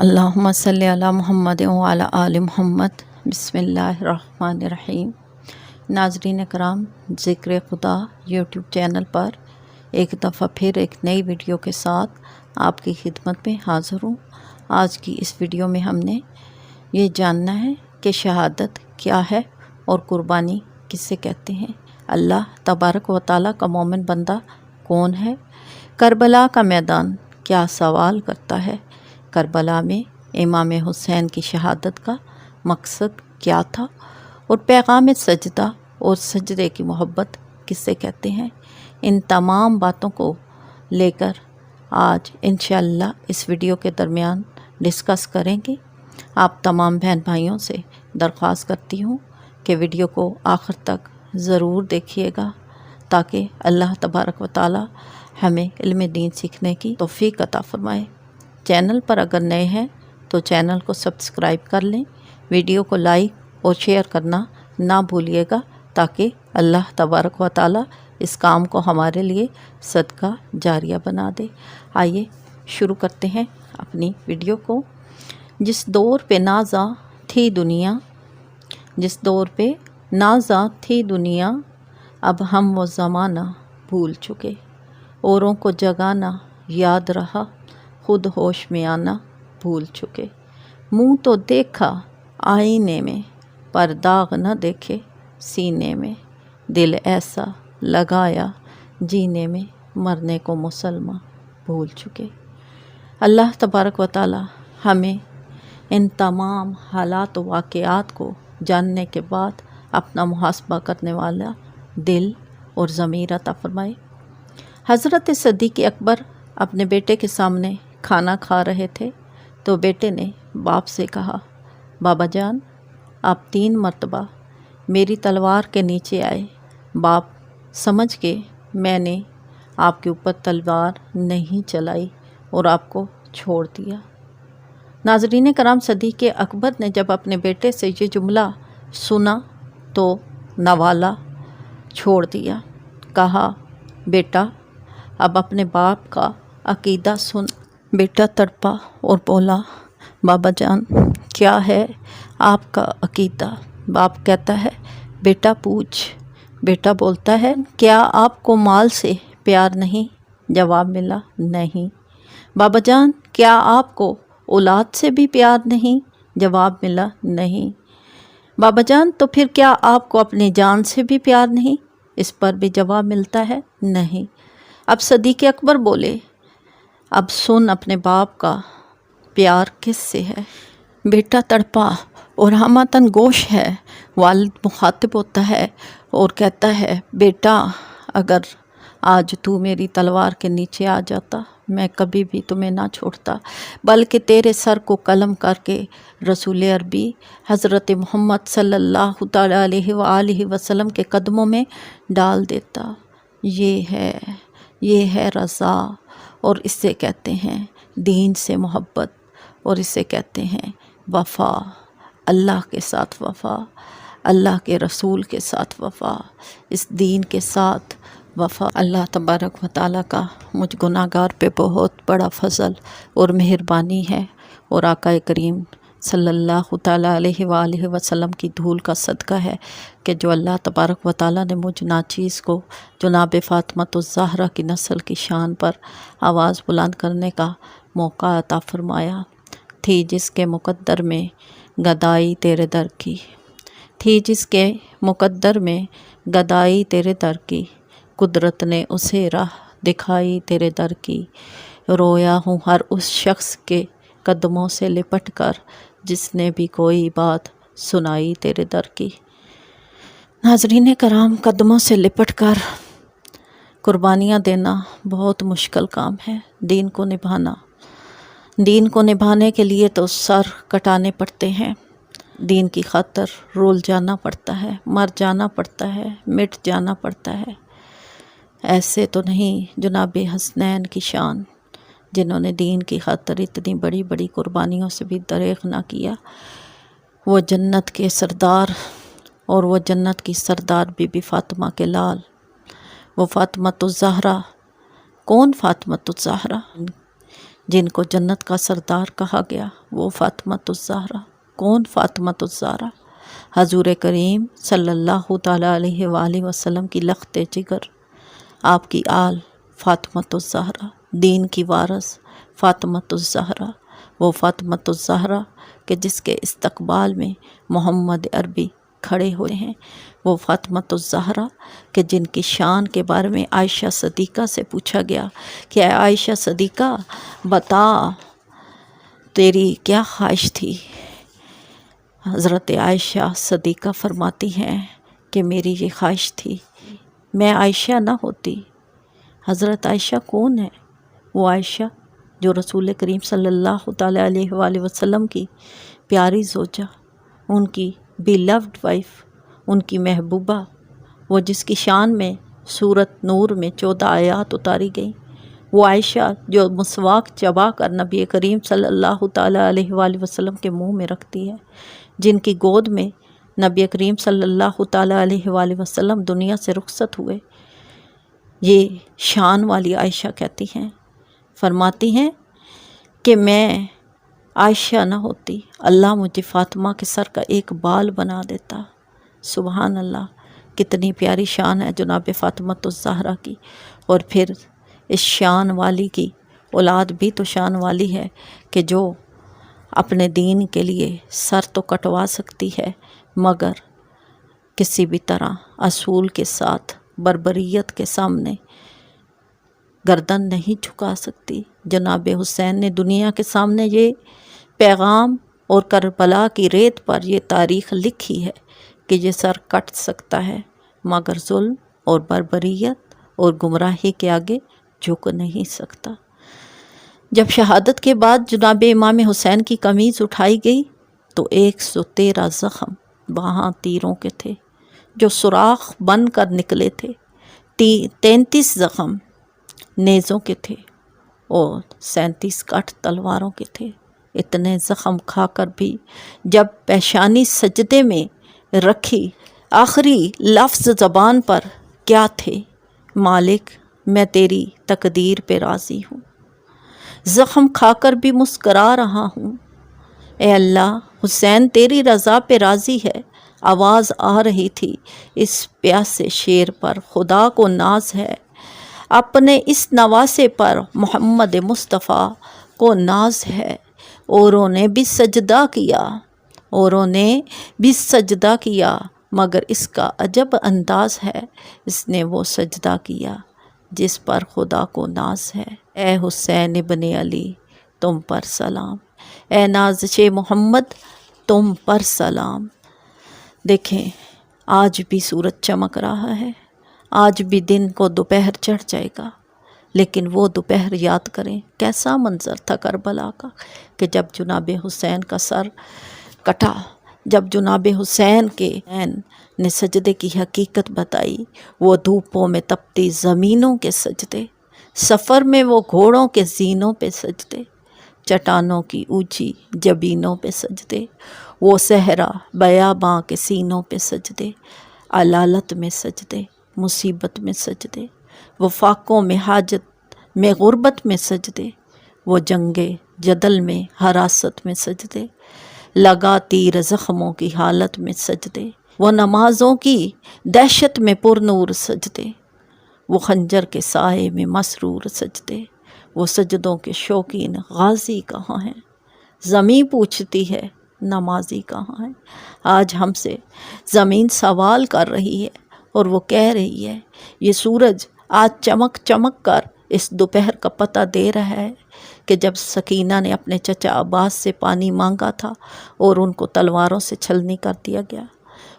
اللہم صلی علی محمد و علی آل محمد۔ بسم اللہ الرحمن الرحیم۔ ناظرین کرام، ذکر خدا یوٹیوب چینل پر ایک دفعہ پھر ایک نئی ویڈیو کے ساتھ آپ کی خدمت میں حاضر ہوں۔ آج کی اس ویڈیو میں ہم نے یہ جاننا ہے کہ شہادت کیا ہے اور قربانی کسے کہتے ہیں۔ اللہ تبارک و تعالیٰ کا مومن بندہ کون ہے؟ کربلا کا میدان کیا سوال کرتا ہے؟ کربلا میں امام حسین کی شہادت کا مقصد کیا تھا؟ اور پیغام سجدہ اور سجدے کی محبت کسے کہتے ہیں؟ ان تمام باتوں کو لے کر آج انشاءاللہ اس ویڈیو کے درمیان ڈسکس کریں گے۔ آپ تمام بہن بھائیوں سے درخواست کرتی ہوں کہ ویڈیو کو آخر تک ضرور دیکھیے گا تاکہ اللہ تبارک و تعالی ہمیں علم دین سیکھنے کی توفیق عطا فرمائے۔ چینل پر اگر نئے ہیں تو چینل کو سبسکرائب کر لیں، ویڈیو کو لائک اور شیئر کرنا نہ بھولیے گا تاکہ اللہ تبارک و تعالی اس کام کو ہمارے لیے صدقہ جاریہ بنا دے۔ آئیے شروع کرتے ہیں اپنی ویڈیو کو۔ جس دور پہ نازاں تھی دنیا، جس دور پہ نازاں تھی دنیا، اب ہم وہ زمانہ بھول چکے۔ اوروں کو جگانا یاد رہا، خود ہوش میں آنا بھول چکے۔ منہ تو دیکھا آئینے میں، پر داغ نہ دیکھے سینے میں۔ دل ایسا لگایا جینے میں، مرنے کو مسلمان بھول چکے۔ اللہ تبارک و تعالی ہمیں ان تمام حالات و واقعات کو جاننے کے بعد اپنا محاسبہ کرنے والا دل اور ضمیر عطا فرمائے۔ حضرت صدیق اکبر اپنے بیٹے کے سامنے کھانا کھا رہے تھے تو بیٹے نے باپ سے کہا، بابا جان آپ 3 مرتبہ میری تلوار کے نیچے آئے۔ باپ سمجھ کے میں نے آپ کے اوپر تلوار نہیں چلائی اور آپ کو چھوڑ دیا۔ ناظرین کرام، صدیق اکبر نے جب اپنے بیٹے سے یہ جملہ سنا تو نوالا، چھوڑ دیا۔ کہا، بیٹا اب اپنے باپ کا عقیدہ سن۔ بیٹا تڑپا اور بولا، بابا جان کیا ہے آپ کا عقیدہ؟ باپ کہتا ہے، بیٹا پوچھ۔ بیٹا بولتا ہے، کیا آپ کو مال سے پیار نہیں؟ جواب ملا، نہیں۔ بابا جان کیا آپ کو اولاد سے بھی پیار نہیں؟ جواب ملا، نہیں۔ بابا جان تو پھر کیا آپ کو اپنی جان سے بھی پیار نہیں؟ اس پر بھی جواب ملتا ہے، نہیں۔ اب صدیق اکبر بولے، اب سن اپنے باپ کا پیار کس سے ہے؟ بیٹا تڑپا اور ہماتن گوش ہے۔ والد مخاطب ہوتا ہے اور کہتا ہے، بیٹا اگر آج تو میری تلوار کے نیچے آ جاتا میں کبھی بھی تمہیں نہ چھوڑتا، بلکہ تیرے سر کو قلم کر کے رسول عربی حضرت محمد صلی اللہ تعالی علیہ وآلہ وسلم کے قدموں میں ڈال دیتا۔ یہ ہے رضا، اور اسے کہتے ہیں دین سے محبت، اور اسے کہتے ہیں وفا، اللہ کے ساتھ وفا، اللہ کے رسول کے ساتھ وفا، اس دین کے ساتھ وفا۔ اللہ تبارک و تعالیٰ کا مجھ گناہگار پہ بہت بڑا فضل اور مہربانی ہے، اور آقا کریم صلی اللہ تعالیٰ علیہ وآلہ وسلم کی دھول کا صدقہ ہے کہ جو اللہ تبارک و تعالیٰ نے مجھ ناچیز کو جناب فاطمۃ الزہرا کی نسل کی شان پر آواز بلند کرنے کا موقع عطا فرمایا۔ تھی جس کے مقدر میں گدائی تیرے در کی، تھی جس کے مقدر میں گدائی تیرے در کی، قدرت نے اسے راہ دکھائی تیرے در کی۔ رویا ہوں ہر اس شخص کے قدموں سے لپٹ کر جس نے بھی کوئی بات سنائی تیرے در کی۔ ناظرین کرام، قدموں سے لپٹ کر قربانیاں دینا بہت مشکل کام ہے۔ دین کو نبھانے کے لیے تو سر کٹانے پڑتے ہیں، دین کی خاطر رول جانا پڑتا ہے، مر جانا پڑتا ہے، مٹ جانا پڑتا ہے۔ ایسے تو نہیں جناب حسنین کی شان جنہوں نے دین کی خاطر اتنی بڑی بڑی قربانیوں سے بھی دریغ نہ کیا۔ وہ جنت کے سردار، اور وہ جنت کی سردار بی بی فاطمہ کے لال، وہ فاطمۃ الزہرا۔ کون فاطمۃ الزہرا؟ جن کو جنت کا سردار کہا گیا وہ فاطمۃ الزہرا۔ کون فاطمۃ الزہرا؟ حضور کریم صلی اللہ تعالیٰ علیہ وآلہ وسلم کی لخت جگر، آپ کی آل فاطمۃ الزہرا، دین کی وارث فاطمۃ الزہرا، وہ فاطمۃ الزہرا کہ جس کے استقبال میں محمد عربی کھڑے ہوئے ہیں، وہ فاطمۃ الزہرا کہ جن کی شان کے بارے میں عائشہ صدیقہ سے پوچھا گیا کہ اے عائشہ صدیقہ بتا تیری کیا خواہش تھی؟ حضرت عائشہ صدیقہ فرماتی ہیں کہ میری یہ خواہش تھی میں عائشہ نہ ہوتی۔ حضرت عائشہ کون ہے؟ وہ عائشہ جو رسول کریم صلی اللہ تعالیٰ علیہ وآلہ وسلم کی پیاری زوجہ، ان کی بیلوڈ وائف، ان کی محبوبہ، وہ جس کی شان میں سورۃ نور میں 14 آیات اتاری گئیں، وہ عائشہ جو مسواک چبا کر نبی کریم صلی اللہ تعالیٰ علیہ وآلہ وسلم کے منہ میں رکھتی ہے، جن کی گود میں نبی کریم صلی اللہ تعالیٰ علیہ وآلہ وسلم دنیا سے رخصت ہوئے، یہ شان والی عائشہ کہتی ہیں، فرماتی ہیں کہ میں عائشہ نہ ہوتی، اللہ مجھے فاطمہ کے سر کا ایک بال بنا دیتا۔ سبحان اللہ، کتنی پیاری شان ہے جناب فاطمۃ الزہرا کی۔ اور پھر اس شان والی کی اولاد بھی تو شان والی ہے کہ جو اپنے دین کے لیے سر تو کٹوا سکتی ہے مگر کسی بھی طرح اصول کے ساتھ بربریت کے سامنے گردن نہیں جھکا سکتی۔ جناب حسین نے دنیا کے سامنے یہ پیغام اور کربلا کی ریت پر یہ تاریخ لکھی ہے کہ یہ سر کٹ سکتا ہے مگر ظلم اور بربریت اور گمراہی کے آگے جھک نہیں سکتا۔ جب شہادت کے بعد جناب امام حسین کی قمیض اٹھائی گئی تو 113 زخم وہاں تیروں کے تھے جو سوراخ بن کر نکلے تھے، 33 زخم نیزوں کے تھے اور 37 کٹ تلواروں کے تھے۔ اتنے زخم کھا کر بھی جب پیشانی سجدے میں رکھی، آخری لفظ زبان پر کیا تھے؟ مالک میں تیری تقدیر پہ راضی ہوں، زخم کھا کر بھی مسکرا رہا ہوں، اے اللہ حسین تیری رضا پہ راضی ہے۔ آواز آ رہی تھی اس پیاسے شیر پر خدا کو ناز ہے، اپنے اس نواسے پر محمد مصطفیٰ کو ناز ہے۔ اوروں نے بھی سجدہ کیا، اوروں نے بھی سجدہ کیا مگر اس کا عجب انداز ہے، اس نے وہ سجدہ کیا جس پر خدا کو ناز ہے۔ اے حسین ابن علی تم پر سلام، اے نازش محمد تم پر سلام۔ دیکھیں آج بھی سورج چمک رہا ہے، آج بھی دن کو دوپہر چڑھ جائے گا، لیکن وہ دوپہر یاد کریں کیسا منظر تھا کربلا کا کہ جب جناب حسین کا سر کٹا، جب جناب حسین کے نے سجدے کی حقیقت بتائی، وہ دھوپوں میں تپتی زمینوں کے سجدے، سفر میں وہ گھوڑوں کے زینوں پہ سجدے، چٹانوں کی اونچی جبینوں پہ سجدے، وہ صحرا بیاباں کے سینوں پہ سجدے، علالت میں سجدے، مصیبت میں سجدے، وہ فاقوں میں حاجت میں غربت میں سجدے، وہ جنگ جدل میں حراست میں سجدے، لگا تیر زخموں کی حالت میں سجدے، وہ نمازوں کی دہشت میں پر نور سجدے، وہ خنجر کے سائے میں مسرور سجدے، وہ سجدوں کے شوقین غازی کہاں ہیں؟ زمین پوچھتی ہے نمازی کہاں ہے؟ آج ہم سے زمین سوال کر رہی ہے اور وہ کہہ رہی ہے یہ سورج آج چمک چمک کر اس دوپہر کا پتہ دے رہا ہے کہ جب سکینہ نے اپنے چچا عباس سے پانی مانگا تھا اور ان کو تلواروں سے چھلنی کر دیا گیا،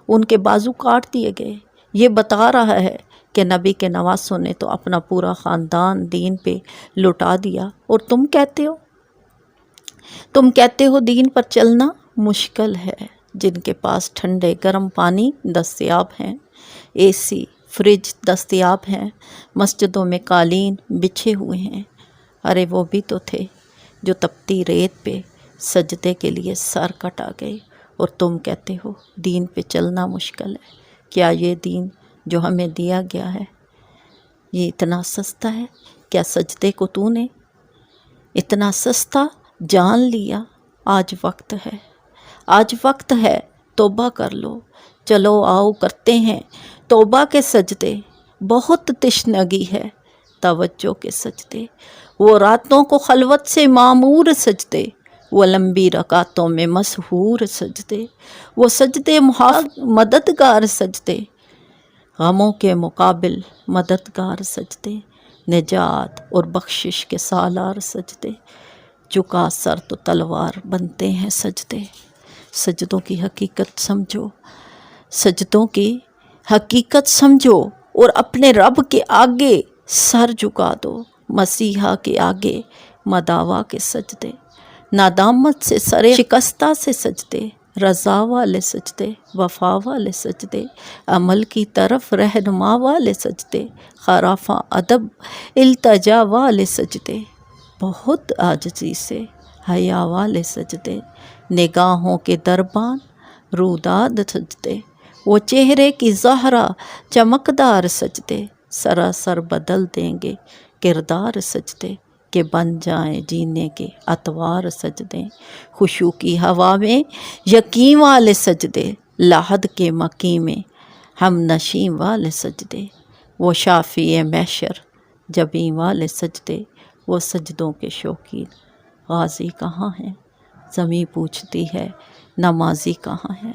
ان کے بازو کاٹ دیے گئے، یہ بتا رہا ہے کہ نبی کے نواسوں نے تو اپنا پورا خاندان دین پہ لٹا دیا، اور تم کہتے ہو دین پر چلنا مشکل ہے۔ جن کے پاس ٹھنڈے گرم پانی دستیاب ہیں، اے سی فریج دستیاب ہیں، مسجدوں میں قالین بچھے ہوئے ہیں، ارے وہ بھی تو تھے جو تپتی ریت پہ سجدے کے لیے سر کٹا گئے، اور تم کہتے ہو دین پہ چلنا مشکل ہے۔ کیا یہ دین جو ہمیں دیا گیا ہے یہ اتنا سستا ہے؟ کیا سجدے کو تو نے اتنا سستا جان لیا، آج وقت ہے، آج وقت ہے، توبہ کر لو، چلو آؤ کرتے ہیں توبہ کے سجدے، بہت تشنگی ہے توجہ کے سجدے، وہ راتوں کو خلوت سے معمور سجدے، وہ لمبی رکعتوں میں مسحور سجدے، وہ سجدے مددگار سجدے، غموں کے مقابل مددگار سجدے، نجات اور بخشش کے سالار سجدے، جھکا سر تو تلوار بنتے ہیں سجدے۔ سجدوں کی حقیقت سمجھو، سجدوں کی حقیقت سمجھو اور اپنے رب کے آگے سر جھکا دو، مسیحا کے آگے مداوا کے سجدے، ندامت سے سرے شکستہ سے سجدے، رضا والے سجدے، وفا والے سجدے، عمل کی طرف رہنما والے سجدے، خرافہ ادب التجا والے سجدے، بہت عاجزی سے حیا والے سجدے، نگاہوں کے دربان روداد سجدے، وہ چہرے کی زہرا چمکدار سجدے، سراسر بدل دیں گے کردار سجدے، کہ بن جائیں جینے کے اتوار سجدے، خشوع کی ہوا میں یقین والے سجدے، لحد کے مکی میں ہم نشین والے سجدے، وہ شافی محشر جبیں والے سجدے، وہ سجدوں کے شوقین غازی کہاں ہیں؟ زمیں پوچھتی ہے نمازی کہاں ہے؟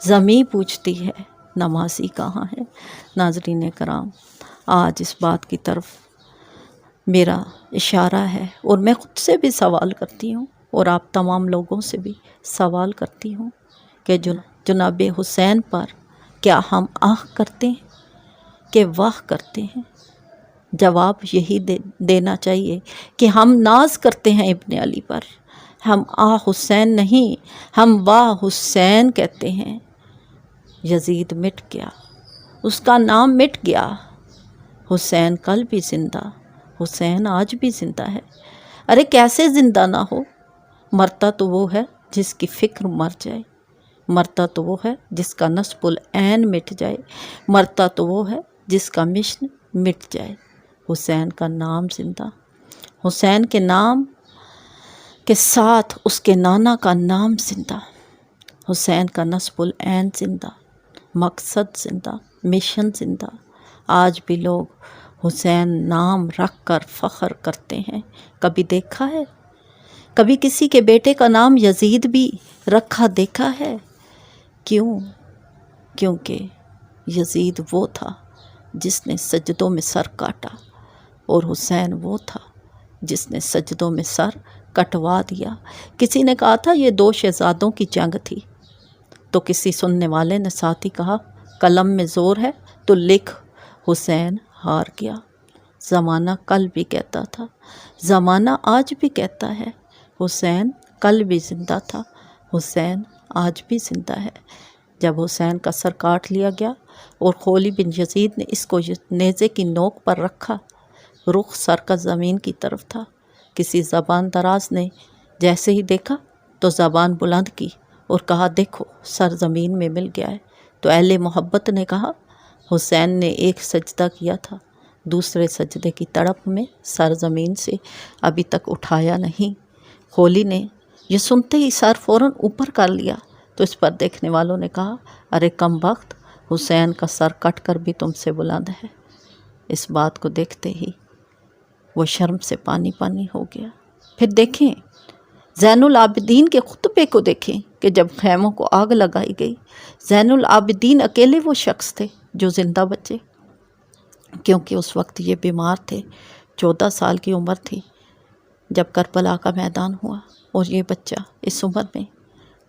زمیں پوچھتی ہے نمازی کہاں ہے؟ ناظرین کرام، آج اس بات کی طرف میرا اشارہ ہے، اور میں خود سے بھی سوال کرتی ہوں اور آپ تمام لوگوں سے بھی سوال کرتی ہوں کہ جناب حسین پر کیا ہم آہ کرتے ہیں کہ واہ کرتے ہیں؟ جواب یہی دینا چاہیے کہ ہم ناز کرتے ہیں ابن علی پر، ہم آہ حسین نہیں، ہم واہ حسین کہتے ہیں۔ یزید مٹ گیا، اس کا نام مٹ گیا، حسین کل بھی زندہ، حسین آج بھی زندہ ہے۔ ارے کیسے زندہ نہ ہو؟ مرتا تو وہ ہے جس کی فکر مر جائے، مرتا تو وہ ہے جس کا نصب العین مٹ جائے، مرتا تو وہ ہے جس کا مشن مٹ جائے۔ حسین کا نام زندہ، حسین کے نام کے ساتھ اس کے نانا کا نام زندہ، حسین کا نصب العین زندہ، مقصد زندہ، مشن زندہ۔ آج بھی لوگ حسین نام رکھ کر فخر کرتے ہیں۔ کبھی دیکھا ہے؟ کبھی کسی کے بیٹے کا نام یزید بھی رکھا دیکھا ہے؟ کیوں؟ کیونکہ یزید وہ تھا جس نے سجدوں میں سر کاٹا، اور حسین وہ تھا جس نے سجدوں میں سر کٹوا دیا۔ کسی نے کہا تھا یہ دو شہزادوں کی جنگ تھی، تو کسی سننے والے نے ساتھ ہی کہا قلم میں زور ہے تو لکھ، حسین ہار گیا۔ زمانہ کل بھی کہتا تھا، زمانہ آج بھی کہتا ہے، حسین کل بھی زندہ تھا، حسین آج بھی زندہ ہے۔ جب حسین کا سر کاٹ لیا گیا اور خولی بن یزید نے اس کو نیزے کی نوک پر رکھا، رخ سر کا زمین کی طرف تھا۔ کسی زبان دراز نے جیسے ہی دیکھا تو زبان بلند کی اور کہا دیکھو سر زمین میں مل گیا ہے۔ تو اہل محبت نے کہا حسین نے ایک سجدہ کیا تھا، دوسرے سجدے کی تڑپ میں سر زمین سے ابھی تک اٹھایا نہیں۔ خولی نے یہ سنتے ہی سر فوراً اوپر کر لیا، تو اس پر دیکھنے والوں نے کہا ارے کم بخت، حسین کا سر کٹ کر بھی تم سے بلند ہے۔ اس بات کو دیکھتے ہی وہ شرم سے پانی پانی ہو گیا۔ پھر دیکھیں زین العابدین کے خطبے کو، دیکھیں کہ جب خیموں کو آگ لگائی گئی، زین العابدین اکیلے وہ شخص تھے جو زندہ بچے، کیونکہ اس وقت یہ بیمار تھے، 14 سال کی عمر تھی جب کربلا کا میدان ہوا، اور یہ بچہ اس عمر میں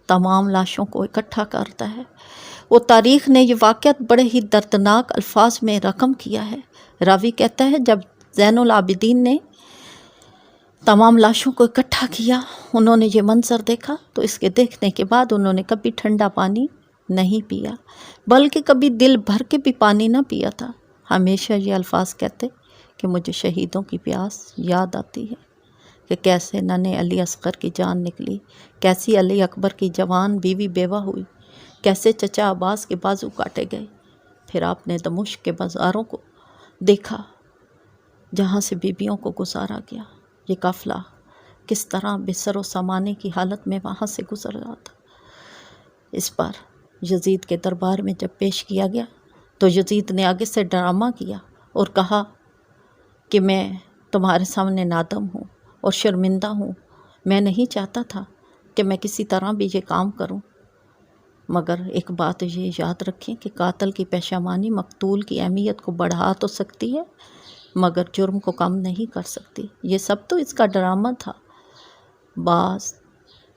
تمام لاشوں کو اکٹھا کرتا ہے۔ وہ تاریخ نے یہ واقعہ بڑے ہی دردناک الفاظ میں رقم کیا ہے۔ راوی کہتا ہے جب زین العابدین نے تمام لاشوں کو اکٹھا کیا، انہوں نے یہ منظر دیکھا، تو اس کے دیکھنے کے بعد انہوں نے کبھی ٹھنڈا پانی نہیں پیا، بلکہ کبھی دل بھر کے بھی پانی نہ پیا تھا۔ ہمیشہ یہ الفاظ کہتے کہ مجھے شہیدوں کی پیاس یاد آتی ہے، کہ کیسے ننھے علی اصغر کی جان نکلی، کیسی علی اکبر کی جوان بیوی بیوہ ہوئی، کیسے چچا عباس کے بازو کاٹے گئے۔ پھر آپ نے دمشق کے بازاروں کو دیکھا جہاں سے بیویوں کو گزارا گیا۔ یہ قافلہ کس طرح بسر و سامانے کی حالت میں وہاں سے گزر رہا تھا۔ اس پر یزید کے دربار میں جب پیش کیا گیا تو یزید نے آگے سے ڈرامہ کیا اور کہا کہ میں تمہارے سامنے نادم ہوں اور شرمندہ ہوں، میں نہیں چاہتا تھا کہ میں کسی طرح بھی یہ کام کروں، مگر ایک بات یہ یاد رکھیں کہ قاتل کی پشیمانی مقتول کی اہمیت کو بڑھا تو سکتی ہے مگر جرم کو کم نہیں کر سکتی۔ یہ سب تو اس کا ڈرامہ تھا۔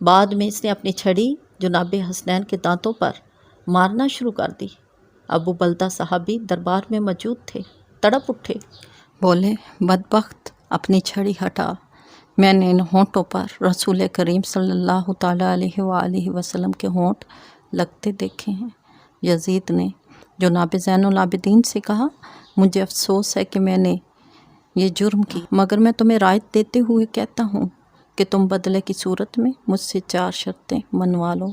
بعد میں اس نے اپنی چھڑی جناب حسنین کے دانتوں پر مارنا شروع کر دی۔ ابو بلدہ صحابی دربار میں موجود تھے، تڑپ اٹھے، بولے بدبخت اپنی چھڑی ہٹا، میں نے ان ہونٹوں پر رسول کریم صلی اللہ تعالیٰ علیہ وآلہ وسلم کے ہونٹ لگتے دیکھے ہیں۔ یزید نے جناب زین العابدین سے کہا مجھے افسوس ہے کہ میں نے یہ جرم کی، مگر میں تمہیں رعایت دیتے ہوئے کہتا ہوں کہ تم بدلے کی صورت میں مجھ سے 4 شرطیں منوا لو،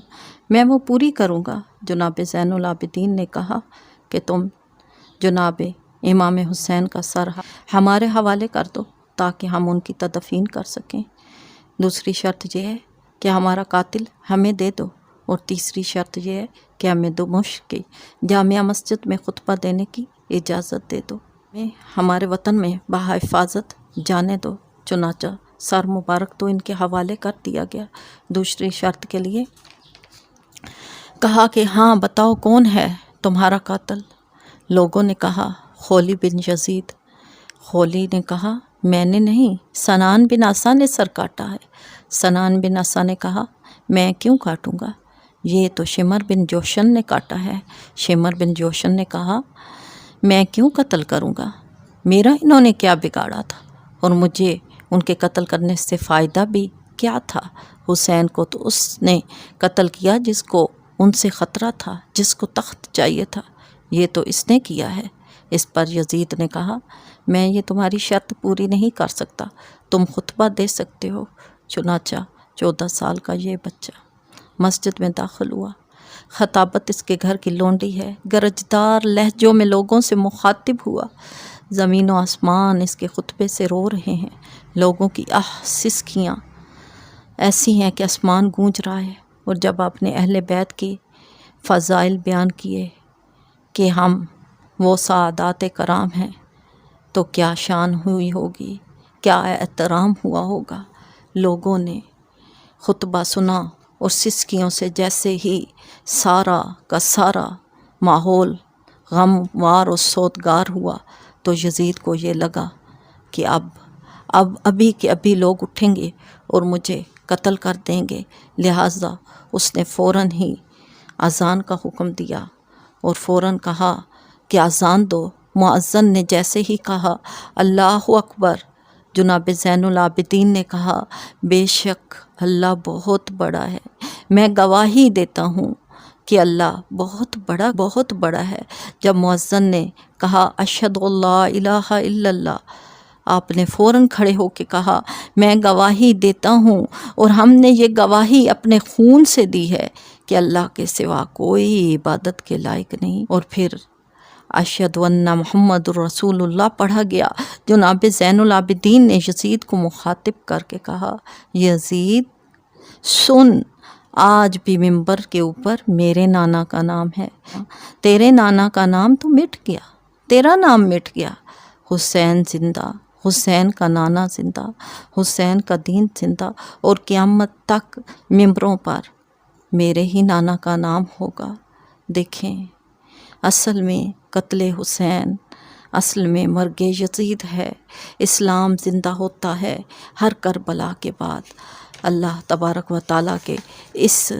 میں وہ پوری کروں گا۔ جناب زین العابدین نے کہا کہ تم جناب امام حسین کا سر ہمارے حوالے کر دو تاکہ ہم ان کی تدفین کر سکیں۔ دوسری شرط یہ ہے کہ ہمارا قاتل ہمیں دے دو، اور تیسری شرط یہ ہے کہ ہمیں دمشق کی جامعہ مسجد میں خطبہ دینے کی اجازت دے دو، ہمارے وطن میں بحفاظت جانے دو۔ چنانچہ سر مبارک تو ان کے حوالے کر دیا گیا۔ دوسری شرط کے لیے کہا کہ ہاں بتاؤ کون ہے تمہارا قاتل؟ لوگوں نے کہا خولی بن یزید۔ خولی نے کہا میں نے نہیں، سنان بن عصا نے سر کاٹا ہے۔ سنان بن عصا نے کہا میں کیوں کاٹوں گا، یہ تو شمر بن جوشن نے کاٹا ہے۔ شمر بن جوشن نے کہا میں کیوں قتل کروں گا، میرا انہوں نے کیا بگاڑا تھا، اور مجھے ان کے قتل کرنے سے فائدہ بھی کیا تھا؟ حسین کو تو اس نے قتل کیا جس کو ان سے خطرہ تھا، جس کو تخت چاہیے تھا، یہ تو اس نے کیا ہے۔ اس پر یزید نے کہا میں یہ تمہاری شرط پوری نہیں کر سکتا، تم خطبہ دے سکتے ہو۔ چنانچہ 14 سال کا یہ بچہ مسجد میں داخل ہوا۔ خطابت اس کے گھر کی لونڈی ہے، گرجدار لہجوں میں لوگوں سے مخاطب ہوا۔ زمین و آسمان اس کے خطبے سے رو رہے ہیں، لوگوں کی سسکیاں ایسی ہیں کہ آسمان گونج رہا ہے۔ اور جب آپ نے اہل بیت کی فضائل بیان کیے کہ ہم وہ سعادات کرام ہیں تو کیا شان ہوئی ہوگی، کیا احترام ہوا ہوگا۔ لوگوں نے خطبہ سنا اور سسکیوں سے جیسے ہی سارا کا سارا ماحول غموار و سودگار ہوا تو یزید کو یہ لگا کہ اب ابھی کے ابھی لوگ اٹھیں گے اور مجھے قتل کر دیں گے، لہٰذا اس نے فوراً ہی اذان کا حکم دیا اور فوراً کہا کہ اذان دو۔ مؤذن نے جیسے ہی کہا اللہ اکبر، جناب زین العابدین نے کہا بے شک اللہ بہت بڑا ہے، میں گواہی دیتا ہوں کہ اللہ بہت بڑا ہے۔ جب مؤذن نے کہا اشہد اللہ الہ الا اللہ، آپ نے فوراً کھڑے ہو کے کہا میں گواہی دیتا ہوں اور ہم نے یہ گواہی اپنے خون سے دی ہے کہ اللہ کے سوا کوئی عبادت کے لائق نہیں۔ اور پھر اشہد ان محمد رسول اللہ پڑھا گیا۔ جناب زین العابدین نے یزید کو مخاطب کر کے کہا یزید سن، آج بھی منبر کے اوپر میرے نانا کا نام ہے، تیرے نانا کا نام تو مٹ گیا، تیرا نام مٹ گیا، حسین زندہ، حسین کا نانا زندہ، حسین کا دین زندہ، اور قیامت تک ممبروں پر میرے ہی نانا کا نام ہوگا۔ دیکھیں اصل میں قتل حسین اصل میں مرگ یزید ہے۔ اسلام زندہ ہوتا ہے ہر کربلا کے بعد۔ اللہ تبارک و تعالیٰ کے اس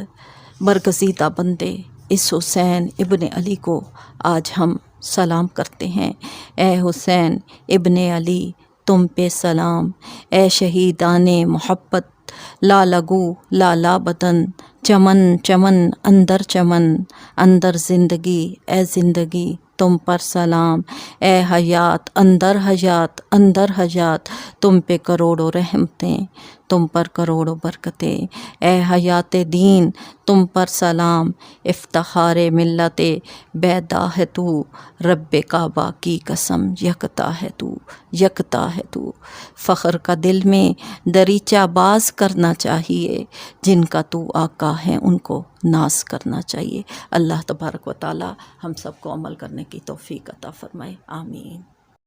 برگزیدہ بندے اس حسین ابن علی کو آج ہم سلام کرتے ہیں۔ اے حسین ابن علی تم پہ سلام، اے شہیدان محبت، لا لگو لا بدن، چمن چمن اندر چمن، اندر زندگی اے زندگی تم پر سلام، اے حیات اندر حیات اندر حیات تم پہ کروڑوں رحمتیں، تم پر کروڑوں برکتیں، اے حیات دین تم پر سلام، افتخار ملت بیدا ہے تو، رب کعبہ کی قسم یکتا ہے تو، یکتا ہے تو۔ فخر کا دل میں دریچہ باز کرنا چاہیے، جن کا تو آقا ہے ان کو ناز کرنا چاہیے۔ اللہ تبارک و تعالی ہم سب کو عمل کرنے کی توفیق عطا فرمائے، آمین۔